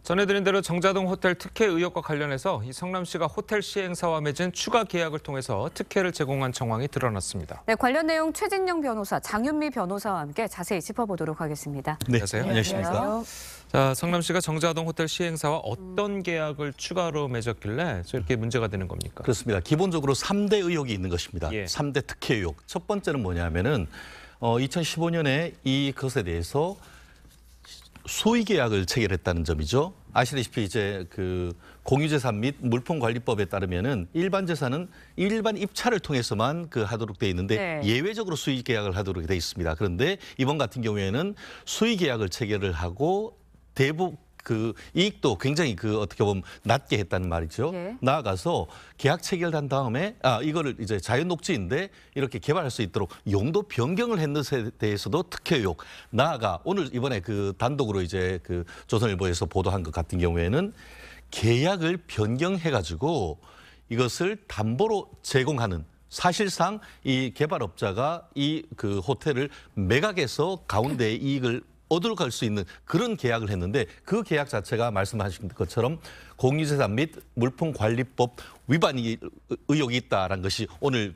전해드린 대로 정자동 호텔 특혜 의혹과 관련해서 이 성남시가 호텔 시행사와 맺은 추가 계약을 통해서 특혜를 제공한 정황이 드러났습니다. 네, 관련 내용 최진영 변호사, 장윤미 변호사와 함께 자세히 짚어보도록 하겠습니다. 네, 안녕하세요. 안녕하십니까. 자, 성남시가 정자동 호텔 시행사와 어떤 계약을 추가로 맺었길래 이렇게 문제가 되는 겁니까? 그렇습니다. 기본적으로 3대 의혹이 있는 것입니다. 예. 3대 특혜 의혹. 첫 번째는 뭐냐면은 2015년에 이것에 대해서 소위 계약을 체결했다는 점이죠. 아시다시피 이제 그 공유재산 및 물품관리법에 따르면은 일반 재산은 일반 입찰을 통해서만 하도록 돼 있는데 네. 예외적으로 수의 계약을 하도록 돼 있습니다. 그런데 이번 같은 경우에는 수의 계약을 체결을 하고 대부분 이익도 굉장히 어떻게 보면 낮게 했다는 말이죠. 예. 나아가서 계약 체결한 다음에 이거를 이제 자연 녹지인데 이렇게 개발할 수 있도록 용도 변경을 했는 것에 대해서도 특혜 의혹. 나아가 오늘 이번에 단독으로 이제 조선일보에서 보도한 것 같은 경우에는 계약을 변경해가지고 이것을 담보로 제공하는. 사실상 이 개발업자가 이 호텔을 매각해서 가운데의 이익을 얻으러 갈 수 있는 그런 계약을 했는데 그 계약 자체가 말씀하신 것처럼 공유재산 및 물품관리법 위반이 의혹이 있다는 것이 오늘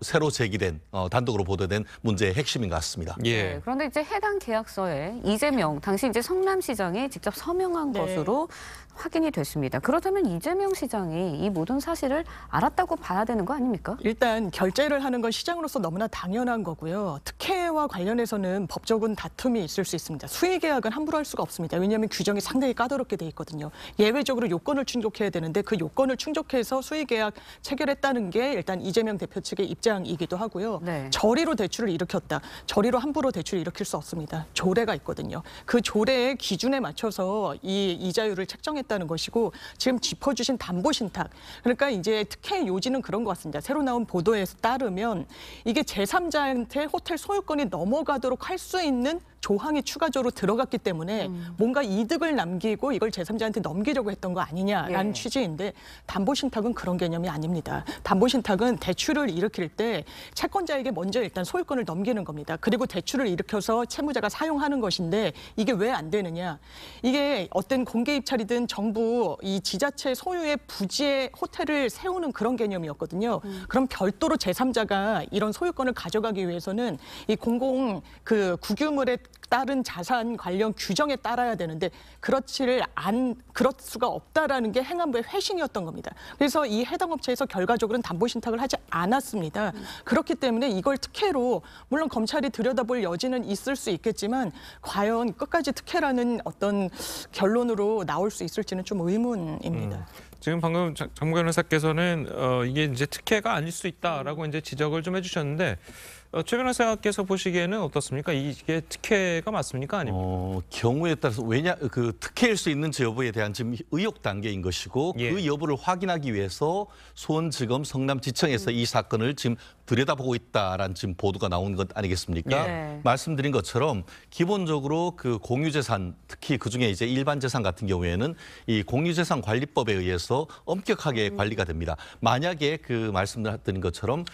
새로 제기된 단독으로 보도된 문제의 핵심인 것 같습니다. 예. 네, 그런데 이제 해당 계약서에 이재명 당시 이제 성남시장이 직접 서명한 네. 것으로 확인이 됐습니다. 그렇다면 이재명 시장이 이 모든 사실을 알았다고 봐야 되는 거 아닙니까? 일단 결제를 하는 건 시장으로서 너무나 당연한 거고요. 특혜와 관련해서는 법적인 다툼이 있을 수 있습니다. 수의 계약은 함부로 할 수가 없습니다. 왜냐하면 규정이 상당히 까다롭게 돼 있거든요. 예외적으로 요건을 충족해야 되는데 그 요건을 충족해서 수의 계약 체결했다는 게 일단 이재명 대표 측의 입장이기도 하고요. 네. 저리로 대출을 일으켰다. 저리로 함부로 대출을 일으킬 수 없습니다. 조례가 있거든요. 그 조례의 기준에 맞춰서 이 이자율을 책정했다는 것이고 지금 짚어주신 담보신탁. 그러니까 이제 특혜 요지는 그런 것 같습니다. 새로 나온 보도에 따르면 이게 제3자한테 호텔 소유권이 넘어가도록 할 수 있는 조항이 추가적으로 들어갔기 때문에 뭔가 이득을 남기고 이걸 제3자한테 넘기려고 했던 거 아니냐라는 예. 취지인데 담보신탁은 그런 개념이 아닙니다. 담보신탁은 대출을 일으킬 때 채권자에게 먼저 일단 소유권을 넘기는 겁니다. 그리고 대출을 일으켜서 채무자가 사용하는 것인데 이게 왜 안 되느냐. 이게 어떤 공개 입찰이든 정부 이 지자체 소유의 부지에 호텔을 세우는 그런 개념이었거든요. 그럼 별도로 제3자가 이런 소유권을 가져가기 위해서는 이 구규물에 따른 자산 관련 규정에 따라야 되는데 그럴 수가 없다라는 게 행안부의 회신이었던 겁니다. 그래서 이 해당 업체에서 결과적으로는 담보신탁을 하지 않았습니다. 그렇기 때문에 이걸 특혜로 물론 검찰이 들여다볼 여지는 있을 수 있겠지만 과연 끝까지 특혜라는 어떤 결론으로 나올 수 있을지는 좀 의문입니다. 지금 방금 장 변호사께서는 이게 이제 특혜가 아닐 수 있다라고 이제 지적을 좀 해주셨는데 최 변호사께서 보시기에는 어떻습니까? 이게 특혜가 맞습니까? 아니면? 경우에 따라서 특혜일 수 있는지 여부에 대한 지금 의혹 단계인 것이고 예. 그 여부를 확인하기 위해서 수원지검 성남지청에서 이 사건을 지금 들여다보고 있다라는 지금 보도가 나온 것 아니겠습니까? 예. 말씀드린 것처럼 기본적으로 공유재산 특히 그중에 이제 일반 재산 같은 경우에는 이 공유재산 관리법에 의해서 엄격하게 관리가 됩니다. 만약에 말씀드린 것처럼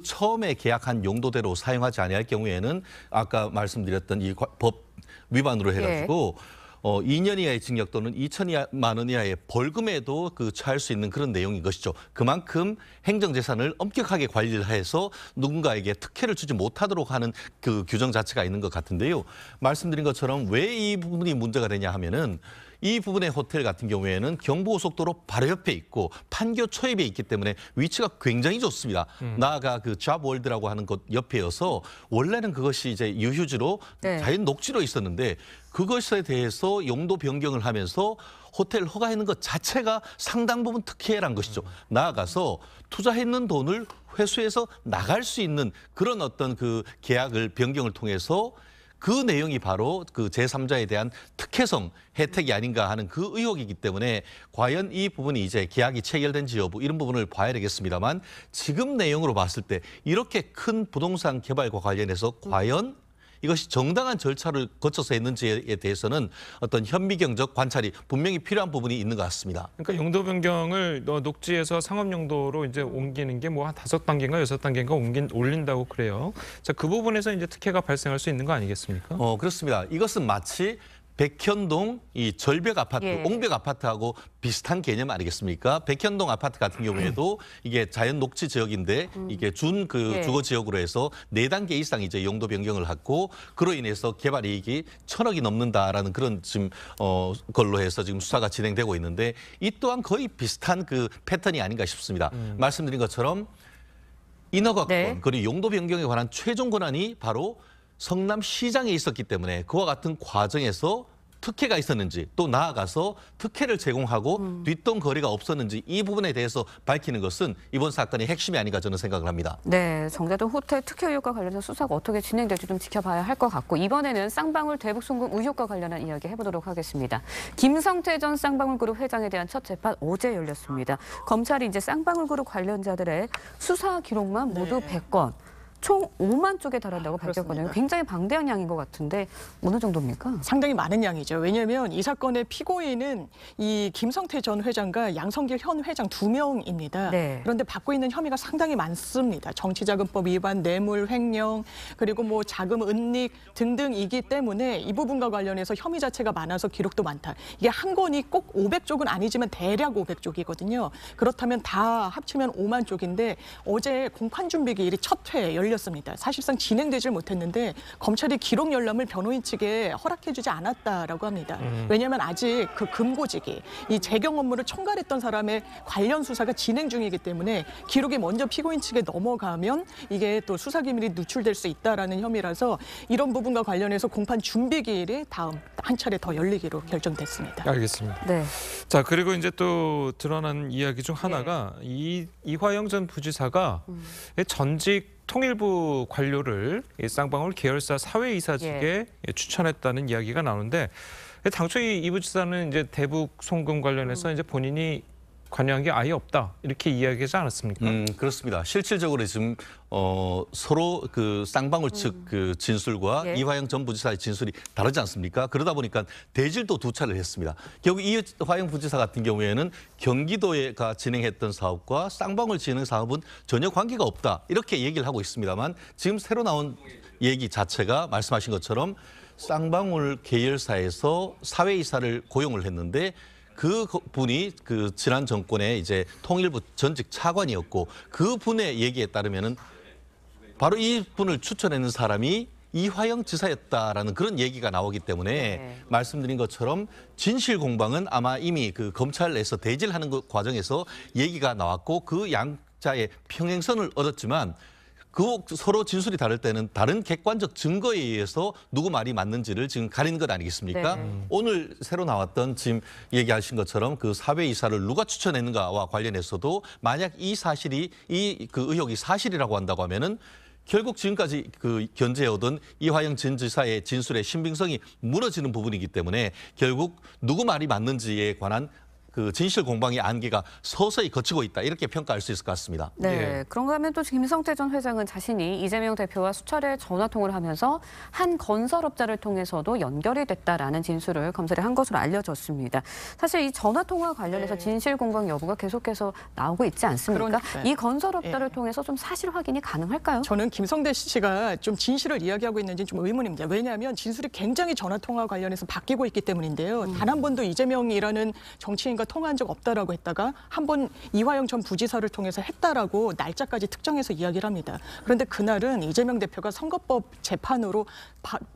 처음에 계약한 용도대로 사용하지 아니할 경우에는 아까 말씀드렸던 이 법 위반으로 해가지고 2년 이하의 징역 또는 2천만 원 이하의 벌금에도 처할 수 있는 그런 내용인 것이죠. 그만큼 행정재산을 엄격하게 관리를 해서 누군가에게 특혜를 주지 못하도록 하는 규정 자체가 있는 것 같은데요. 말씀드린 것처럼 왜 이 부분이 문제가 되냐 하면은 이 부분의 호텔 같은 경우에는 경부고속도로 바로 옆에 있고 판교 초입에 있기 때문에 위치가 굉장히 좋습니다. 나아가 잡월드라고 하는 곳 옆에여서 원래는 그것이 이제 유휴지로 네. 자연 녹지로 있었는데 그것에 대해서 용도 변경을 하면서 호텔 허가했는 것 자체가 상당 부분 특혜란 것이죠. 나아가서 투자했는 돈을 회수해서 나갈 수 있는 그런 어떤 계약을 변경을 통해서 그 내용이 바로 제3자에 대한 특혜성 혜택이 아닌가 하는 의혹이기 때문에 과연 이 부분이 이제 계약이 체결된지 여부 이런 부분을 봐야 되겠습니다만 지금 내용으로 봤을 때 이렇게 큰 부동산 개발과 관련해서 과연 이것이 정당한 절차를 거쳐서 했는지에 대해서는 어떤 현미경적 관찰이 분명히 필요한 부분이 있는 것 같습니다. 그러니까 용도 변경을 녹지에서 상업 용도로 이제 옮기는 게 뭐 한 5단계인가 6단계인가 올린다고 그래요. 자, 그 부분에서 이제 특혜가 발생할 수 있는 거 아니겠습니까? 그렇습니다. 이것은 마치 백현동 이 절벽 아파트, 예. 옹벽 아파트하고 비슷한 개념 아니겠습니까? 백현동 아파트 같은 경우에도 이게 자연 녹지 지역인데 이게 준 그 예. 주거 지역으로 해서 4단계 이상 이제 용도 변경을 했고 그로 인해서 개발 이익이 1,000억이 넘는다라는 그런 지금 걸로 해서 지금 수사가 진행되고 있는데 이 또한 거의 비슷한 그 패턴이 아닌가 싶습니다. 말씀드린 것처럼 인허가권 네. 그리고 용도 변경에 관한 최종 권한이 바로 성남시장에 있었기 때문에 그와 같은 과정에서 특혜가 있었는지 또 나아가서 특혜를 제공하고 뒷돈 거래가 없었는지 이 부분에 대해서 밝히는 것은 이번 사건의 핵심이 아닌가 저는 생각을 합니다. 네, 정자동 호텔 특혜 의혹과 관련해서 수사가 어떻게 진행될지 좀 지켜봐야 할 것 같고 이번에는 쌍방울 대북 송금 의혹과 관련한 이야기 해보도록 하겠습니다. 김성태 전 쌍방울그룹 회장에 대한 첫 재판 어제 열렸습니다. 검찰이 이제 쌍방울그룹 관련자들의 수사 기록만 모두 100건. 총 5만 쪽에 달한다고 밝혔거든요. 그렇습니다. 굉장히 방대한 양인 것 같은데 어느 정도입니까? 상당히 많은 양이죠. 왜냐하면 이 사건의 피고인은 이 김성태 전 회장과 양성길 현 회장 2명입니다. 네. 그런데 받고 있는 혐의가 상당히 많습니다. 정치자금법 위반, 뇌물 횡령, 그리고 뭐 자금 은닉 등등이기 때문에 이 부분과 관련해서 혐의 자체가 많아서 기록도 많다. 이게 한 건이 꼭 500쪽은 아니지만 대략 500쪽이거든요. 그렇다면 다 합치면 5만 쪽인데 어제 공판 준비 기일이 첫 회 열렸습니다. 사실상 진행되질 못했는데 검찰이 기록 열람을 변호인 측에 허락해주지 않았다라고 합니다. 왜냐하면 아직 그 금고지기, 이 재경 업무를 총괄했던 사람의 관련 수사가 진행 중이기 때문에 기록이 먼저 피고인 측에 넘어가면 이게 또 수사 기밀이 누출될 수 있다라는 혐의라서 이런 부분과 관련해서 공판 준비 기일이 다음 한 차례 더 열리기로 결정됐습니다. 알겠습니다. 네. 자, 그리고 이제 또 드러난 이야기 중 하나가 이화영 전 부지사가 전직 통일부 관료를 이 쌍방울 계열사 사회이사직에 추천했다는 이야기가 나오는데 당초 이 부지사는 이제 대북 송금 관련해서 이제 본인이 관여한 게 아예 없다 이렇게 이야기하지 않았습니까? 그렇습니다. 실질적으로 지금 서로 그 쌍방울 측 그 진술과 예. 이화영 전 부지사의 진술이 다르지 않습니까? 그러다 보니까 대질도 두 차례를 했습니다. 결국 이화영 부지사 같은 경우에는 경기도가 진행했던 사업과 쌍방울 진행 사업은 전혀 관계가 없다 이렇게 얘기를 하고 있습니다만 지금 새로 나온 얘기 자체가 말씀하신 것처럼 쌍방울 계열사에서 사회이사를 고용을 했는데 그 분이 그 지난 정권의 이제 통일부 전직 차관이었고 그 분의 얘기에 따르면은 바로 이 분을 추천하는 사람이 이화영 지사였다라는 그런 얘기가 나오기 때문에 말씀드린 것처럼 진실 공방은 아마 이미 그 검찰에서 대질하는 과정에서 얘기가 나왔고 그 양자의 평행선을 얻었지만 그 서로 진술이 다를 때는 다른 객관적 증거에 의해서 누구 말이 맞는지를 지금 가리는 것 아니겠습니까? 네. 오늘 새로 나왔던 지금 얘기하신 것처럼 그 사회이사를 누가 추천했는가와 관련해서도 만약 이 사실이 그 의혹이 사실이라고 한다고 하면은 결국 지금까지 그 견제해오던 이화영 전 지사의 진술의 신빙성이 무너지는 부분이기 때문에 결국 누구 말이 맞는지에 관한 그 진실 공방의 안개가 서서히 거치고 있다 이렇게 평가할 수 있을 것 같습니다. 네, 예. 그런가 하면 또 김성태 전 회장은 자신이 이재명 대표와 수차례 전화통화를 하면서 한 건설업자를 통해서도 연결이 됐다라는 진술을 검찰에 한 것으로 알려졌습니다. 사실 이 전화통화 관련해서 진실 공방 여부가 계속해서 나오고 있지 않습니까? 그러니까요. 이 건설업자를 통해서 좀 사실 확인이 가능할까요? 저는 김성태 씨가 좀 진실을 이야기하고 있는지 좀 의문입니다. 왜냐하면 진술이 굉장히 전화통화 관련해서 바뀌고 있기 때문인데요. 단 한 번도 이재명이라는 정치인과 통화한 적 없다라고 했다가 한 번 이화영 전 부지사를 통해서 했다라고 날짜까지 특정해서 이야기를 합니다. 그런데 그날은 이재명 대표가 선거법 재판으로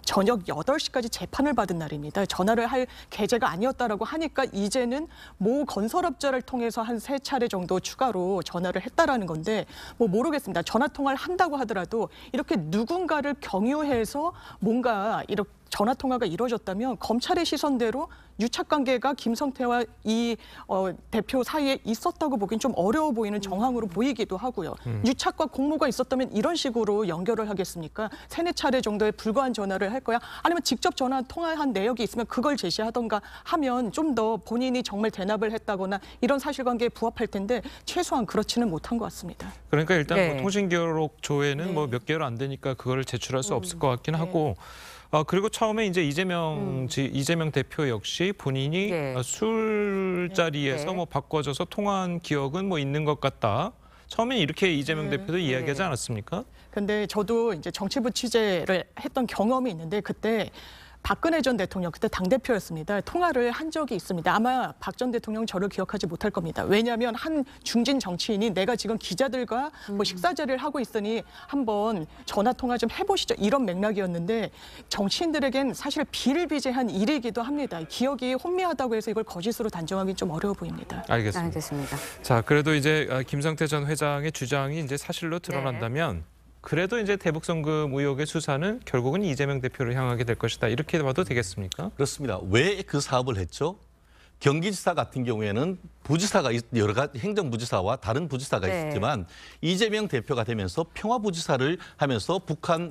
저녁 8시까지 재판을 받은 날입니다. 전화를 할 계제가 아니었다라고 하니까 이제는 모 건설업자를 통해서 한 3차례 정도 추가로 전화를 했다라는 건데 뭐 모르겠습니다. 전화 통화를 한다고 하더라도 이렇게 누군가를 경유해서 뭔가 이렇게 전화 통화가 이루어졌다면 검찰의 시선대로 유착 관계가 김성태와 이 대표 사이에 있었다고 보기엔 좀 어려워 보이는 정황으로 보이기도 하고요. 유착과 공모가 있었다면 이런 식으로 연결을 하겠습니까? 3-4차례 정도의 불과한 전화를 할 거야? 아니면 직접 전화 통화한 내역이 있으면 그걸 제시하던가 하면 좀 더 본인이 정말 대납을 했다거나 이런 사실관계에 부합할 텐데 최소한 그렇지는 못한 것 같습니다. 그러니까 일단 네. 뭐 통신기록 조회는 뭐 몇 개월 안 되니까 그거를 제출할 수 없을 것 같긴 하고 그리고 처음에 이제 이재명 대표 역시 본인이 네. 술자리에서 네. 뭐 바꿔줘서 통화한 기억은 뭐 있는 것 같다. 처음에 이렇게 이재명 대표도 이야기하지 않았습니까? 근데 저도 이제 정치부 취재를 했던 경험이 있는데 그때 박근혜 전 대통령 그때 당대표였습니다. 통화를 한 적이 있습니다. 아마 박 전 대통령 저를 기억하지 못할 겁니다. 왜냐하면 한 중진 정치인이 내가 지금 기자들과 뭐 식사 자리를 하고 있으니 한번 전화 통화 좀 해보시죠. 이런 맥락이었는데 정치인들에겐 사실 비일비재한 일이기도 합니다. 기억이 혼미하다고 해서 이걸 거짓으로 단정하기 좀 어려워 보입니다. 알겠습니다. 알겠습니다. 자, 그래도 이제 김성태 전 회장의 주장이 이제 사실로 드러난다면 그래도 이제 대북송금 의혹의 수사는 결국은 이재명 대표를 향하게 될 것이다. 이렇게 봐도 되겠습니까? 그렇습니다. 왜 그 사업을 했죠? 경기지사 같은 경우에는 부지사가 여러 가지 행정부지사와 다른 부지사가 네. 있었지만 이재명 대표가 되면서 평화부지사를 하면서 북한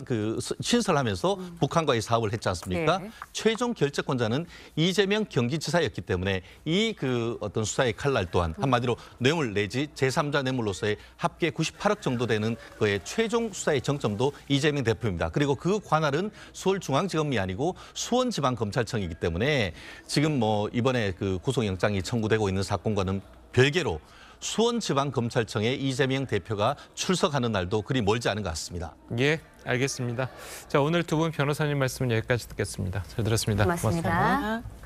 신설하면서 북한과의 사업을 했지 않습니까? 네. 최종 결재권자는 이재명 경기지사였기 때문에 이 어떤 수사의 칼날 또한 한마디로 뇌물 내지 제3자 뇌물로서의 합계 98억 정도 되는 그의 최종 수사의 정점도 이재명 대표입니다. 그리고 그 관할은 서울중앙지검이 아니고 수원지방검찰청이기 때문에 지금 뭐 이번에 구속영장이 청구되고 있는 사건과는 별개로 수원지방검찰청에 이재명 대표가 출석하는 날도 그리 멀지 않은 것 같습니다. 예, 알겠습니다. 자, 오늘 두 분 변호사님 말씀은 여기까지 듣겠습니다. 잘 들었습니다. 고맙습니다. 고맙습니다.